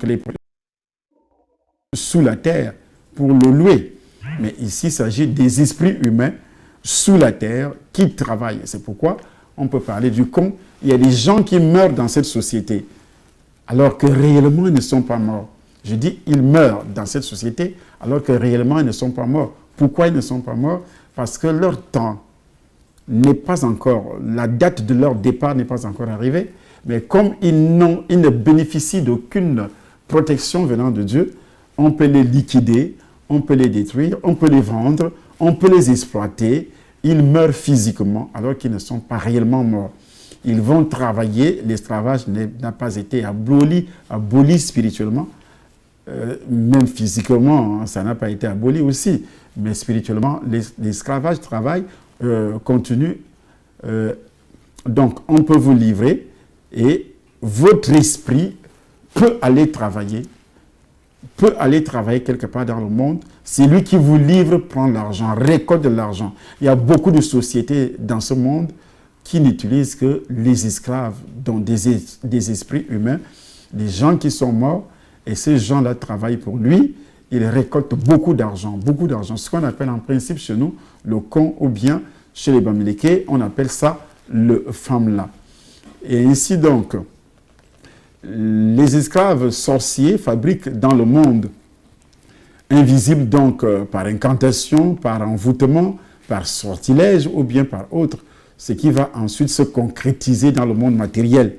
les sous la terre pour le louer. Mais ici, il s'agit des esprits humains sous la terre qui travaillent. C'est pourquoi on peut parler du con. Il y a des gens qui meurent dans cette société, alors que réellement, ils ne sont pas morts. Je dis, ils meurent dans cette société, alors que réellement, ils ne sont pas morts. Pourquoi ils ne sont pas morts? Parce que leur temps n'est pas encore, la date de leur départ n'est pas encore arrivée, mais comme ils ne bénéficient d'aucune protection venant de Dieu, on peut les liquider, on peut les détruire, on peut les vendre, on peut les exploiter. Ils meurent physiquement alors qu'ils ne sont pas réellement morts. Ils vont travailler, l'esclavage n'a pas été aboli spirituellement, même physiquement, ça n'a pas été aboli aussi, mais spirituellement, l'esclavage continue. Donc, on peut vous livrer et votre esprit peut aller travailler quelque part dans le monde. C'est lui qui vous livre, prend l'argent, récolte de l'argent. Il y a beaucoup de sociétés dans ce monde qui n'utilisent que les esclaves, donc des esprits humains, des gens qui sont morts, et ces gens-là travaillent pour lui. Ils récoltent beaucoup d'argent, ce qu'on appelle en principe chez nous le con, ou bien chez les Bamileke, on appelle ça le femla. Et ainsi donc, les esclaves sorciers fabriquent dans le monde invisible, donc par incantation, par envoûtement, par sortilège ou bien par autre, ce qui va ensuite se concrétiser dans le monde matériel.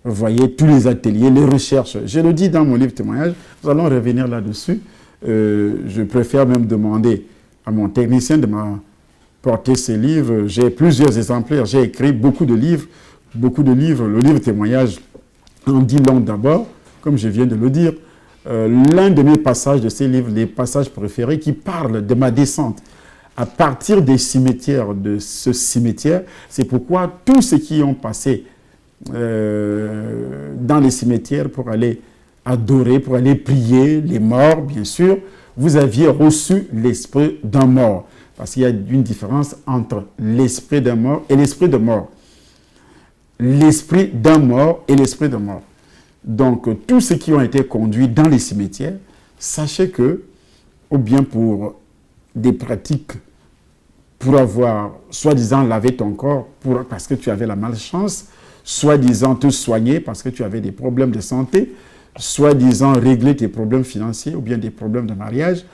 Vous voyez, tous les ateliers, les recherches. Je le dis dans mon livre témoignage, nous allons revenir là-dessus. Je préfère même demander à mon technicien de m'apporter ces livres. J'ai plusieurs exemplaires, j'ai écrit beaucoup de livres. Le livre témoignage en dit long d'abord, comme je viens de le dire. L'un de mes passages de ces livres, les passages préférés, qui parlent de ma descente à partir des cimetières, de ce cimetière, c'est pourquoi tous ceux qui ont passé dans les cimetières pour aller adorer, pour aller prier, les morts, bien sûr, vous aviez reçu l'esprit d'un mort. Parce qu'il y a une différence entre l'esprit d'un mort et l'esprit de mort. L'esprit d'un mort et l'esprit de mort. Donc, tous ceux qui ont été conduits dans les cimetières, sachez que, ou bien pour des pratiques, pour avoir, soi-disant, lavé ton corps parce que tu avais la malchance, soi-disant te soigner parce que tu avais des problèmes de santé, soi-disant régler tes problèmes financiers ou bien des problèmes de mariage,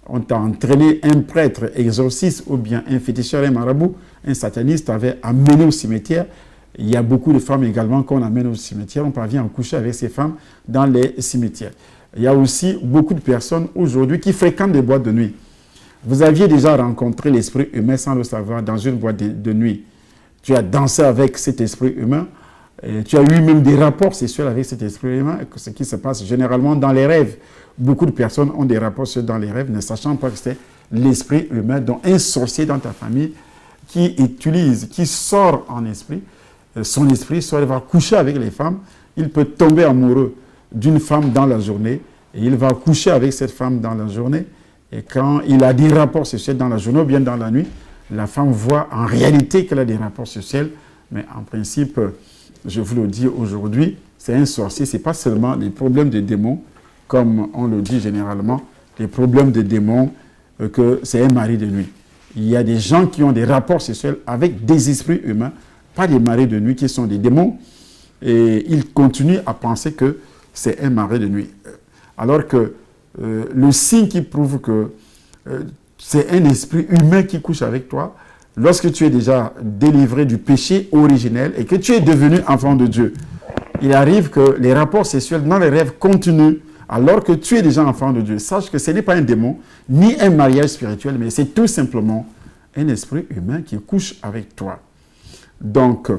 on t'a entraîné, un prêtre exorciste ou bien un féticheur, un marabout, un sataniste t'avait amené au cimetière. Il y a beaucoup de femmes également qu'on amène au cimetière. On parvient à coucher avec ces femmes dans les cimetières. Il y a aussi beaucoup de personnes aujourd'hui qui fréquentent des boîtes de nuit. Vous aviez déjà rencontré l'esprit humain sans le savoir dans une boîte de nuit. Tu as dansé avec cet esprit humain. Et tu as eu même des rapports sexuels avec cet esprit humain. Ce qui se passe généralement dans les rêves. Beaucoup de personnes ont des rapports sexuels dans les rêves, ne sachant pas que c'est l'esprit humain, dont un sorcier dans ta famille qui sort en esprit, son esprit, soit il va coucher avec les femmes, il peut tomber amoureux d'une femme dans la journée, et il va coucher avec cette femme dans la journée, et quand il a des rapports sexuels dans la journée ou bien dans la nuit, la femme voit en réalité qu'elle a des rapports sexuels, mais en principe, je vous le dis aujourd'hui, c'est un sorcier, ce n'est pas seulement les problèmes des démons, comme on le dit généralement, les problèmes des démons, que c'est un mari de nuit. Il y a des gens qui ont des rapports sexuels avec des esprits humains, pas des maris de nuit qui sont des démons, et ils continuent à penser que c'est un mari de nuit. Alors que le signe qui prouve que c'est un esprit humain qui couche avec toi, lorsque tu es déjà délivré du péché originel et que tu es devenu enfant de Dieu, il arrive que les rapports sexuels dans les rêves continuent alors que tu es déjà enfant de Dieu. Sache que ce n'est pas un démon, ni un mariage spirituel, mais c'est tout simplement un esprit humain qui couche avec toi. Donc,